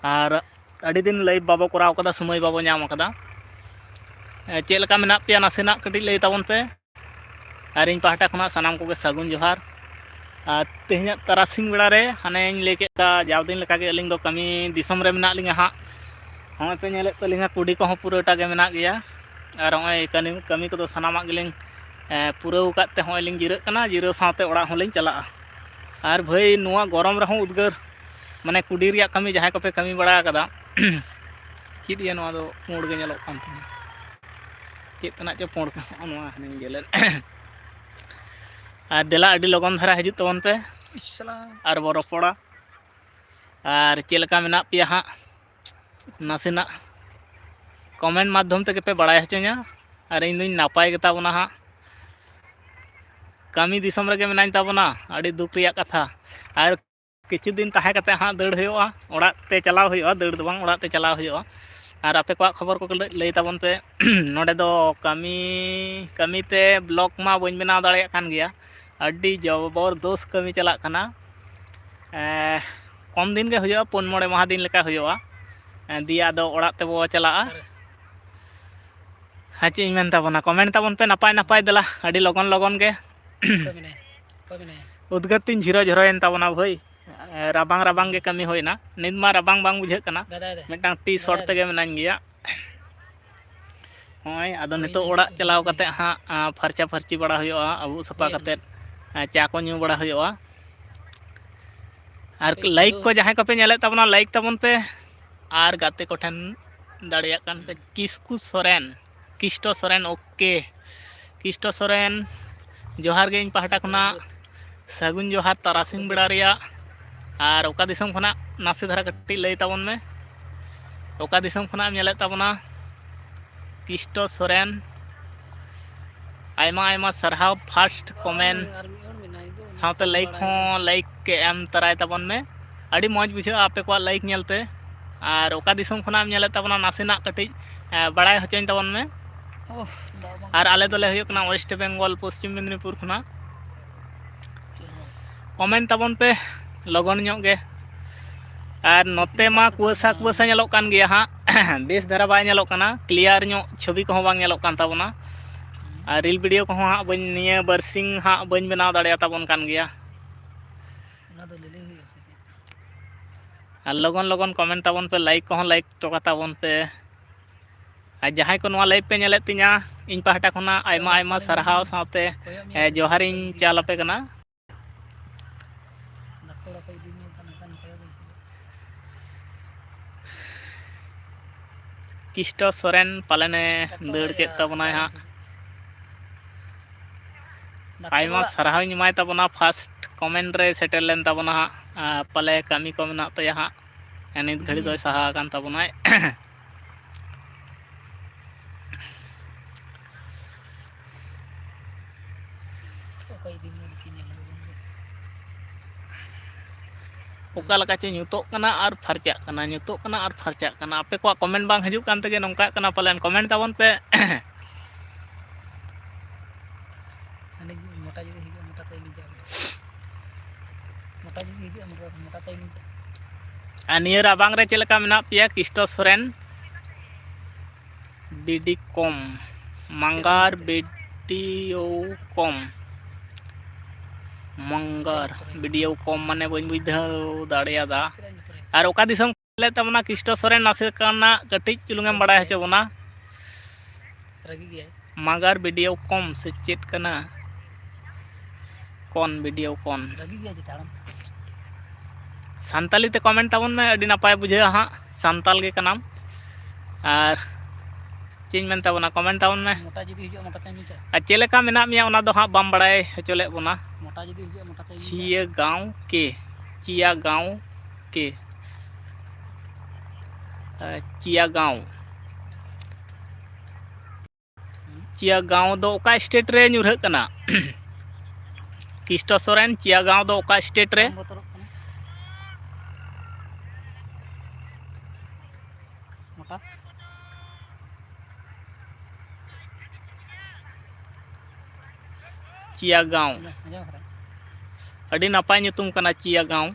और अड़ी दिन लाइव बाबो कराव कदा समय बाबो नाम कदा चेक लेका मेना पे नासेना कटी लई ताबन पे और इन पाहटा खना सानाम को सागुन जोहार तेहना तारासिंग बेड़ा रे हाने लई के का जाव दिन लेका के अलिंग दो कमी दिसम रे मेना लिंगा हां हमें पे नेले तलिंगा कुडी को पूराटा के मेना गया और हमें कमी को सानामा गिलिंग पूराव काते हमें लिंग जिरग कना जिरो साथे ओड़ा होलिंग चला और भाई नुआ गरम रहो उद्गार माने कुडी रिया कमी जहां को पे कमी बड़ा कदा चीत ये नुआ दो पुंड गे नेलो कान तने चेत तना च पुंड का नुआ हनिंग गेले और देला अडी लगन धारा हजू तबन पे और बो रपड़ा और चेलका मेना पिया हाँ नासेना कमेंट माध्यम ते पे बड़ा हचोኛ और इन दुñ नापाय गे ताबना हाँ कमी दिसम रगे मेनाñ ताबना अडी दुख रिया कथा और किछु दिन ताहे कते हाँ दड़ हुआ ओड़ा ते चलाव हुआ दड़ दो बांग ओड़ा ते चलाव हुआ और आपे को खबर को लई ताबन पे नोडे दो कमी ते ब्लॉग मा बñ बनाव दाड़े कान गया अडी जबरदस्त कमी चला कना कम दिन के हुआ 4-5 माह दिन लेका हुआ दिया दो ओड़ा ते बो चला हाँ चे मेन ताबना कमेंट ताबन पे नपाय नपाय देला अडी लगन लगन के उद्गार तीन झिरो झिरोन ताबना भाई राबांग राबांग के कमी होइना नित मा राबांग बांग बुझे कना मिटांग टी शर्ट तेगे मेनाñ गया होय आदो नितो ओड़ा चलाव कते हाँ फरचा फरची बड़ा हुआ अबू सफा कते चा को न्यू बड़ा हुआ और लाइक को जहां को पे नेले ताबना लाइक ताबन पे और गाते को ठन दाड़िया कान पे किस्टो सोरेन ओके किस्टो सोरेन जोहार गे इन पाहटा खना सागुन जोहार तारासिंग बेड़ा रिया और ओका दिसम खना नासे धारा कटी लई ताबन में ओका दिसम खना नेले ताबना किस्टो सोरेन आयमा आयमा सरहाव फर्स्ट कमेंट साथे लाइक हो लाइक के एम तराय ताबन में अड़ी मौज बुझे आपे को लाइक नेलते और ओका दिसम खना नेले ताबना नासेना कटी बड़ाय हचोñ ताबन में और आले दोले हुयो कना वेस्ट बेंगल पश्चिम मेदिनीपुर खना कमेंट ताबन पे लगन ᱧᱚᱜ गे और नोते मा कुआसा कुआसा नेलोक कान गया हाँ बेस धारा बाय नेलोक काना क्लियर ᱧᱚᱜ छवि को बांग नेलोक कान ताबना और रील वीडियो को हाँ बñ निया बरसिंग हाँ बñ बनाव दाड़िया ताबन कान गया और लगन लगन कमेंट ताबन पे लाइक को लाइक टोका ताबन पे और जहां को नवा लाइव पे नेले तिना इन पाहटा खना आयमा आयमा सरहाव साथे जोहार इन चाल पे कना किस्टो सोरेन पालने दड़ के तबना हाँ आयमा सरहाव निमाय तबना फर्स्ट कमेंट रे सेटल लेन तबना हाँ पाले कमी को मेना तया हाँ नित घड़ी दो सहा कान तबना ओका लका चे ᱧᱩᱛᱚᱜ ᱠᱟᱱᱟ ᱟᱨ ᱯᱷᱟᱨᱪᱟᱜ ᱠᱟᱱᱟ ᱧᱩᱛᱚᱜ ᱠᱟᱱᱟ ᱟᱨ ᱯᱷᱟᱨᱪᱟᱜ ᱠᱟᱱᱟ ᱟᱯᱮ ᱠᱚᱣᱟᱜ ᱠᱚᱢᱮᱱᱴ ᱵᱟᱝ ᱦᱤᱡᱩᱜ ᱠᱟᱱ ᱛᱮᱜᱮ ᱱᱚᱝᱠᱟ ᱠᱟᱱᱟ ᱯᱟᱞᱮᱱ ᱠᱚᱢᱮᱱᱴ ᱛᱟᱵᱚᱱ ᱯᱮ निया राबांग रे चेलका मेना पिया किस्टो सोरेन बीडी कॉम मंगार वीडियो कॉम मंगार वीडियो कॉम माने बñ बुझाव दाड़ियादा और ओका दिसम ले तबना किस्टो सोरेन नासे काना कटिज चुलुंगम बड़ा हचे बना मंगार वीडियो कॉम से चेत कना कौन वीडियो कौन सानताली ते कमेंट ताबन में अडी नापाय बुझे हाँ सानताल के कनाम और चेंज मेन ताबना कमेंट ताबन में और चेलेका मेना मिया ओना दो हाँ बाम बड़ाय हचोले बना चिया गाँव के चिया गाँव दो ओका स्टेट रे ᱧᱩᱨᱦᱟᱹᱜ कना किस्टो सोरेन चिया गाँव दो ओका स्टेट रे चिया गाँव अडी नापाय ᱧᱩᱛᱩᱢ कना चिया गाँव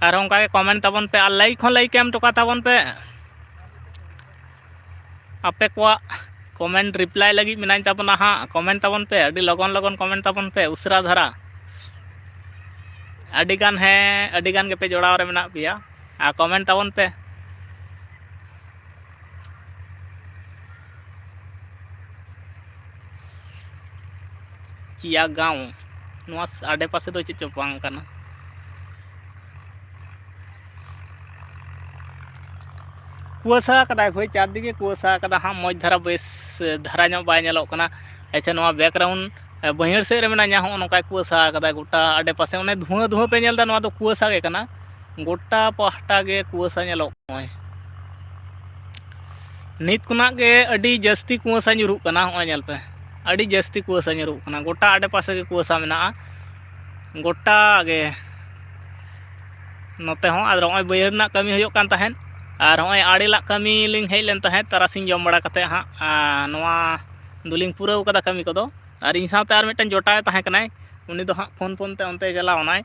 और उनका के कमेंट तबन पे और लाइक हो लाइक एम टोका तबन पे आपे को कमेंट रिप्लाई लगी मिनाई तबना हाँ कमेंट तबन पे अभी लगन लगन कमेंट तबन पे उसरा धारा अडिगान है अडिगान के पे जोड़ाव रे मेना पिया आ कमेंट तबन पे चिया गाँव नुआ आडे पासे तो चेच बांग कना कुआसा कदा होय चार दिगे कुआसा कदा हाँ मज धारा बेस धारा नो बाय नेलो कना अच्छा नुआ बैकग्राउंड बहिर से रे मेना हो नका कुआसा कदा गोटा आडे पासे ओने धुआं धुआं पे नेलदा नुआ दो कुआसा गे कना गोटा पहटा गे कुआसा नेलो होय नित कुना गे अडी जस्ती कुआसा nyuruh कना होय नेल पे अडी जस्ती कुआसा nyuruh कना गोटा आडे पासे गे कुआसा मेना गोटा गे नोते हो आदर होय बहिर ना कमी होयो कान तहन और होय आड़ी ला कमी लिंग हेज लेन तहे तारासिंग जम बड़ा कते हाँ नोआ दुलिंग पूरा कदा कमी को दो और इन साथ और मिटन जोटाय तहे कनाय उनी दो हाँ फोन फोन ते अंते चलाव नाय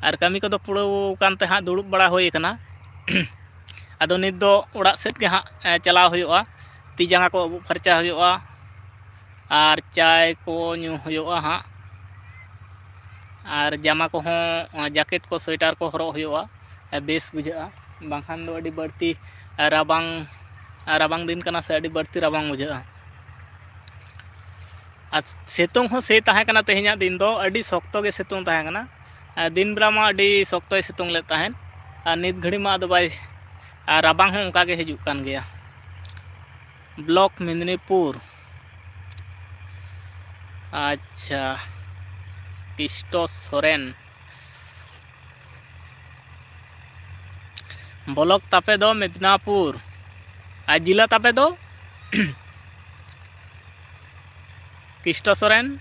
और कमी को दो पूरा कानते हाँ दुड़ुब बड़ा होय कना अदो नित दो उड़ा सेट के हाँ चलाव होयोआ ती जांगा को अबु फरचा होयोआ और चाय को न्यू होयोआ हाँ और जामा को हों जैकेट को स्वेटर को हरो होयोआ बेस बुझा बांखान दो अडी बढ़ती राबांग दिन कना से अडी बढ़ती राबांग बुझा आज सेतुंग हो से ताहे कना तेहिना दिन दो अडी शक्तो गे सेतुंग ताहे कना दिन बेला मा अडी शक्तो सेतुंग ले ताहेन और नित घड़ी मा दो बाय राबांग हो उनका गे हिजुक कान गया ब्लॉक मेदिनीपुर अच्छा किस्टो सोरेन ब्लॉक तापे दो मिदनापुर आज जिला तापे दो किस्टो सोरेन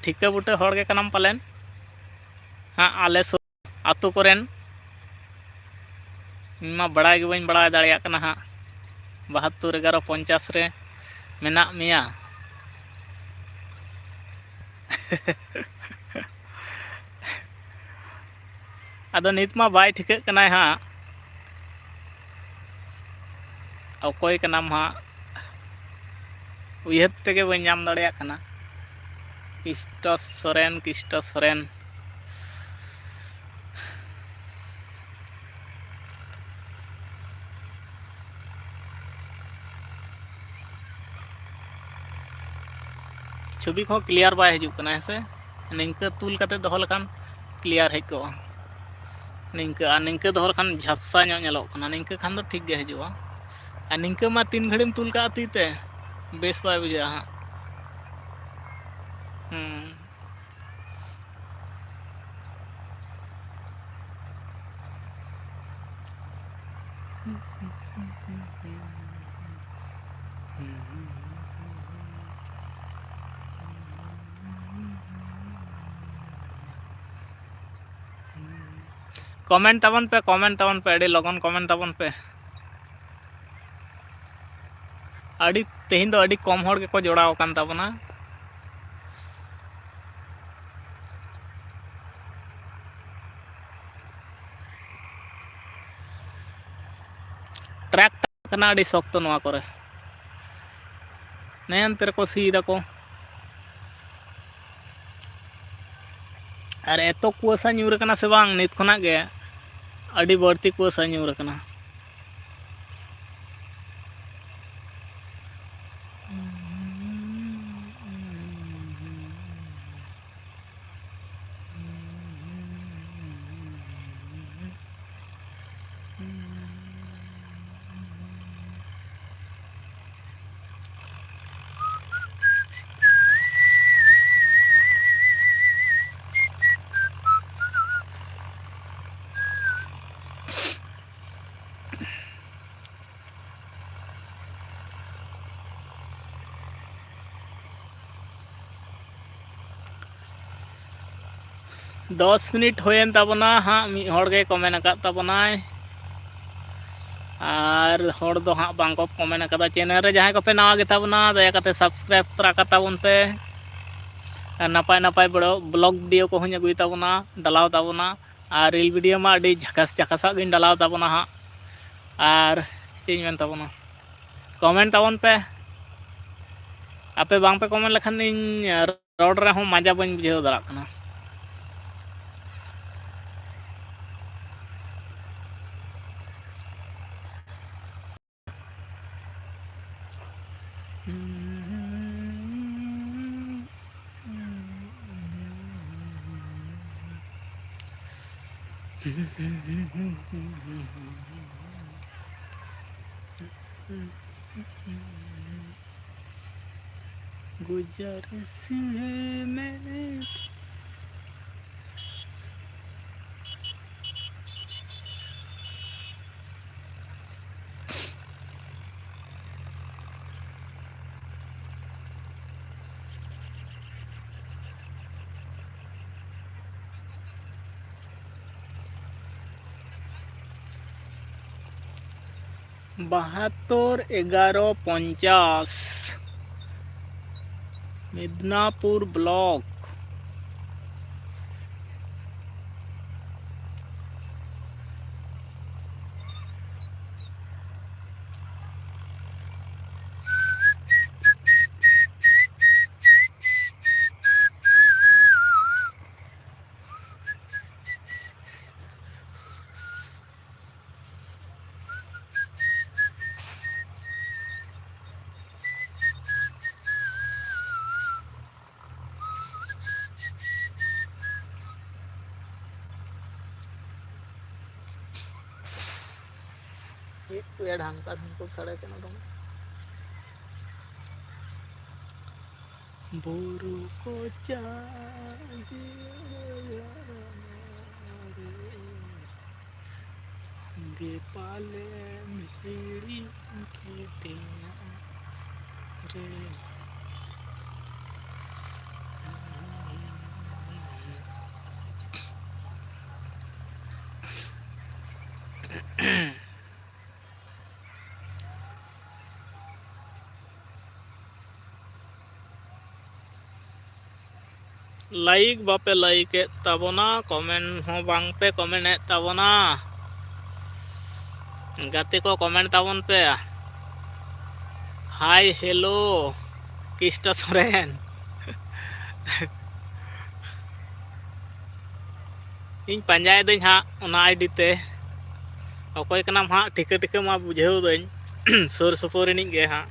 ठिका बुटे हड़ के कनाम पालेन हाँ आले आतु कोरेन मा बड़ा गे बन बड़ा दाड़िया कना हाँ 72 11 50 रे मेना मिया अदो नित मा बाय ठिक कना हाँ अकोय कनाम हाँ उयहर तेगे बन नाम दाड़िया कना किस्टो सोरेन छवि को क्लियर बाय हिजुक कना है निंका तुल कते दोहो लखान क्लियर हेज को निंका दोहो लखान झपसा ᱧᱚᱜ ᱧᱮᱞᱚᱜ कना निंका खान दो ठीक गे हिजुआ और निंका मा 3 घड़ीम तुल का तीते बेस बाय बुझा हाँ कमेंट तबन पे अड़ी लगन कमेंट तबन पे अड़ी तेहिन दो अड़ी कम हड़ के को जोड़ाव कान तबना ट्रैक कना अड़ी शक्त नोआ करे नयन तेरे को सी दा को और एतो कुआसा ᱧᱩᱨ कना से बांग नित खना गे अड़ी बढ़ती कुआसा ᱧᱩᱨ कना दस मिनिट होयन तबना हाँ मी हड़ के कमेंट अकात तबनाय और हर दो हाँ बांको कमेंट कदा चैनल रे जहाँ को पे नवा गेता बना दया कते सब्सक्राइब तरा कता बन पे नपाय नपाय बड़ो ब्लॉग वीडियो को हूँ अगुई ताबना डालाव ताबना और रील वीडियो मा अड़ी झकास झकासा गिन डालाव ताबना हाँ और चेंज मेन ताबना कमेंट ताबन पे आपे बांग पे कमेंट लखन इन रोड रे हूँ मजा बन बुझेव दाड़ा कना गुजारिश है मेरे बहत्तर 1150 मिदनापुर ब्लॉक ढंका ढंको सड़े के ना बुरु को गे पाले मिड़ी की दिया रे लाइक बापे लाइक ताबना कमेंट हो बांग पे कमेंट ताबना गाते को कमेंट ताबन पे हाय हेलो किस्टा सोरेन इन पंजाय दई हाँ उना आईडी ते अकोय कनाम हाँ ठिका ठिका मा बुझेव दई सुर सुपुर रिनिग गे हाँ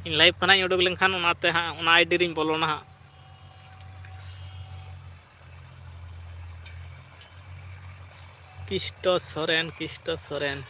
इन लाइव खना उडुक लेनखान उनाते हाँ उना आईडी रिन बोलोना हाँ किस्टो सोरेन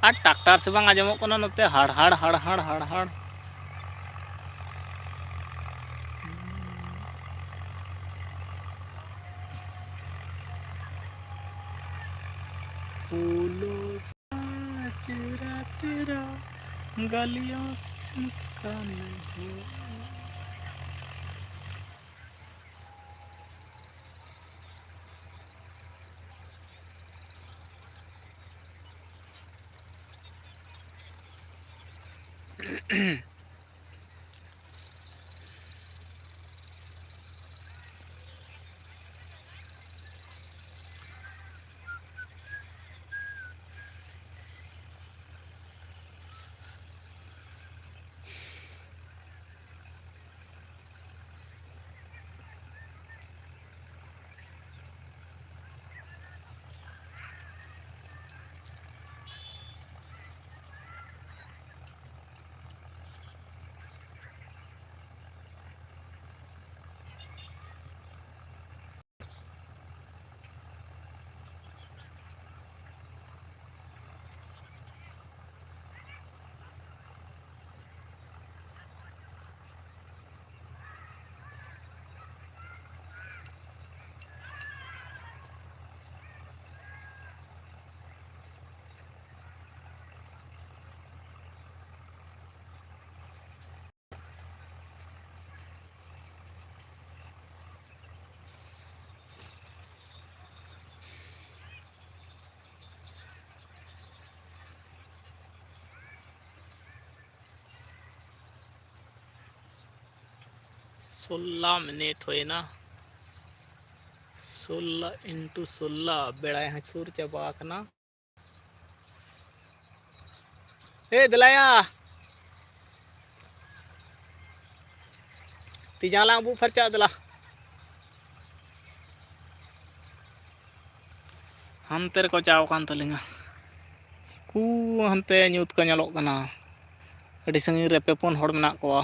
और ट्रैक्टर से बांग आजमो कोना नते हड़ फूलों सा चेहरा तेरा गलियों से मुस्कान हो 16 मिनट हुए ना 16 × 16 बेड़ा हासुर चाबा कना ए दलाया तिजाला अबू फरचा दला हानते रे को चाव कान तलिंगा कु हानते न्यूत को नेलोग कना अडी संगी रे पे पुन हड़ मेना कोआ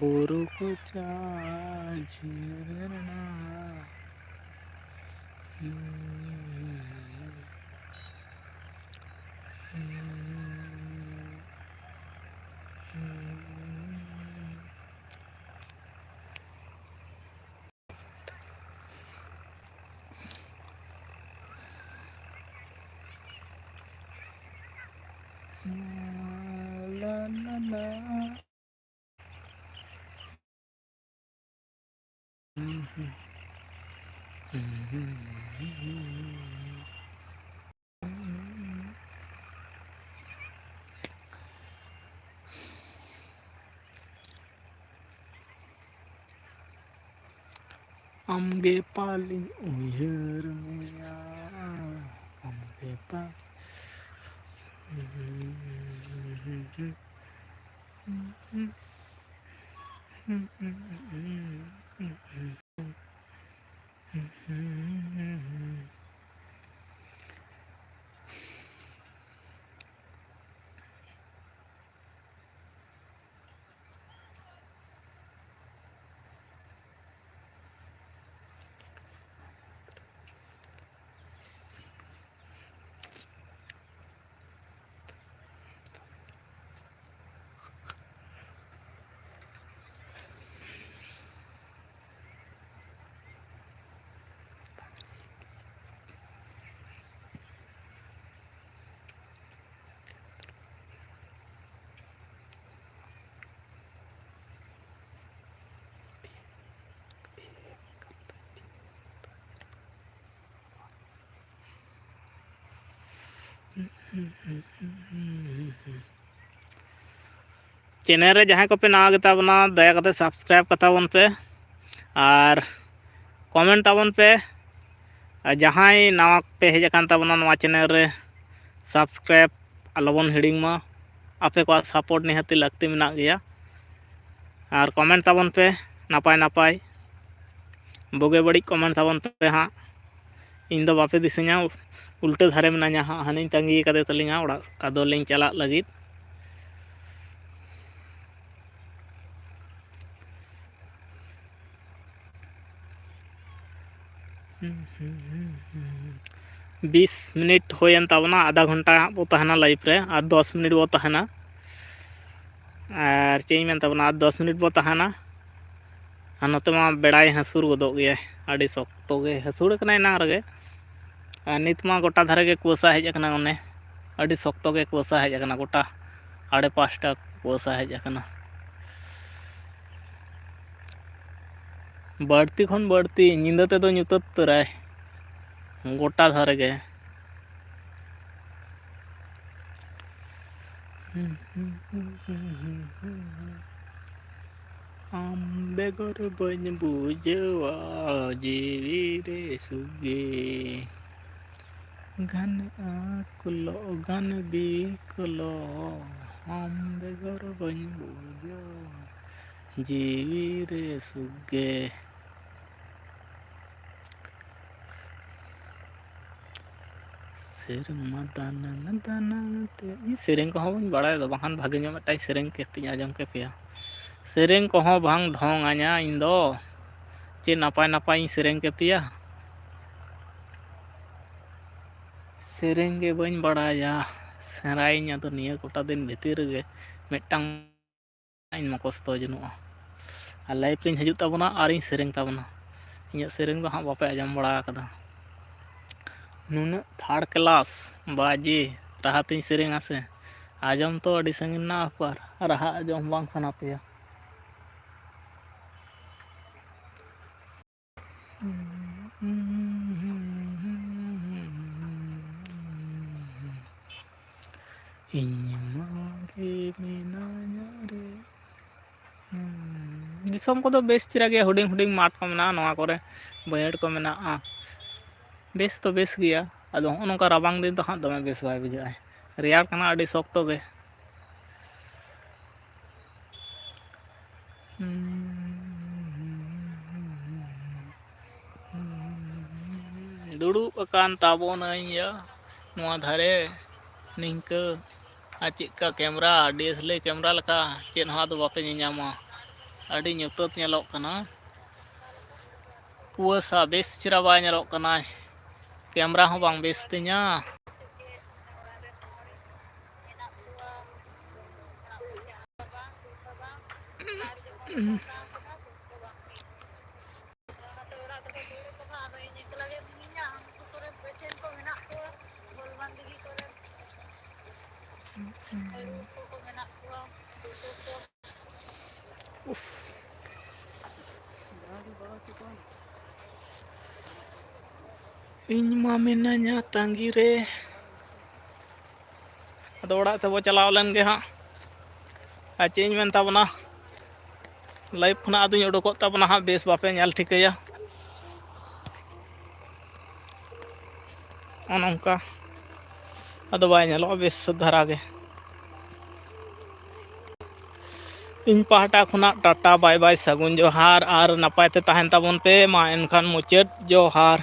बुरु को चाझरना ला ला ला Amge paling uyar mea amge pa channel रे जहाँ को पे नवा गता बना दया करते सब्सक्राइब करता बन पे और कमेंट ताबन पे जहाँ नवा पे हेज अकान ताबना नवा चैनल रे सब्सक्राइब आलोबन हिडिंग मा आपे को सपोर्ट निहाती लगती मेना गया और कमेंट ताबन पे नापाय नापाय बोगे बड़ी कमेंट ताबन पे हाँ इन दो बापे दिस냐 उल्टे धारे मेना हाँ हानि तंगी कदे तलिंगा ओड़ा अदो लिंग चला लगित बीस मिनट होयन ताबना आधा घंटा वो तहना लाइव रे और 10 मिनट वो तहना और चें मेन तबना 10 मिनट बो तहाना और नोते मा बेड़ाय हसूर गोदोग गया आड़ी शक्तो गे हसूर कना एनांग रगे और नित मा गोटा धारे गे कुआसा हेज अकना ओने आड़ी शक्तो गे कुआसा हेज अकना गोटा आड़े पाँचटा कुआसा हेज अकना बढ़ती खन बढ़ती नींदा ते दो ᱧᱩᱛᱟᱹᱛ ᱛᱚᱨᱟᱭ गोटा धारे गे आम बेगर बन बुझवा जीवी रे सुगे घन आकुलो घन बिकलो आम बेगर बन बुझवा जीवी रे सुगे सेरमा दानंग दानंग ते सेरेंग को हूँ बड़ा दो बहान भागे ᱧᱚᱜ ᱢᱤᱫᱴᱟᱝ सेरेंग केती आजम के पिया सेरेंग को हूँ भांग ढोंग आ냐 इन दो चे नापाय नापाय सेरेंग के पिया सेरेंग के बन बड़ाया सेराइन अदो निया कोटा दिन भीतर गे मिदटांग इन मकस्तो जनुआ आ लाइफ रिन हजू ताबना और इन सेरेंग ताबना इन सेरेंग दो हाँ बापे आजम बड़ा कदा नुना थर्ड क्लास बाजी रहा तीन सेरेंग आसे आजम तो अड़ी संगिन ना पर रहा आजम बांग खाना पिया दिसम को बेस चिरा गया हुडिंग हुडिंग माठ को मेना नवा करे बयड़ को मेना बेस तो बेस गया अदो नोका राबांग दिन तो हाँ दमे बेस बाय बुझा रेयार कना अड़ी शक्तो गे दुड़ुब अकान ताबोनया नवा धारे निंका आ चेका कैमरा डीएसएलआर कैमरा लका चेन हा दो बापे ᱧᱟᱢᱟ अड़ी ᱧᱩᱛᱟᱹᱛ ᱧᱮᱞᱚᱜ ᱠᱟᱱᱟ कुआसा बेस चिरा बाय ᱧᱮᱞᱚᱜ ᱠᱟᱱᱟ कैमरा हो बांग बेस तिnya इन मा मेनाnya तांगी रे अदो ओड़ा ते बो चलाव लन गे हां आ चेंज मेन ताबना लाइव खना अदुኝ उडुकोत ताबना हां बेस बापे ᱧᱮᱞ ठिकैया अनका अदो बाय ᱧᱮᱞᱚᱜᱼᱟ बेस धारा गे इन पाहटा खुना टाटा बाय बाय सगुन जोहार और नपाय ते तहन ताबन पे मा एनखान मुचाद जोहार।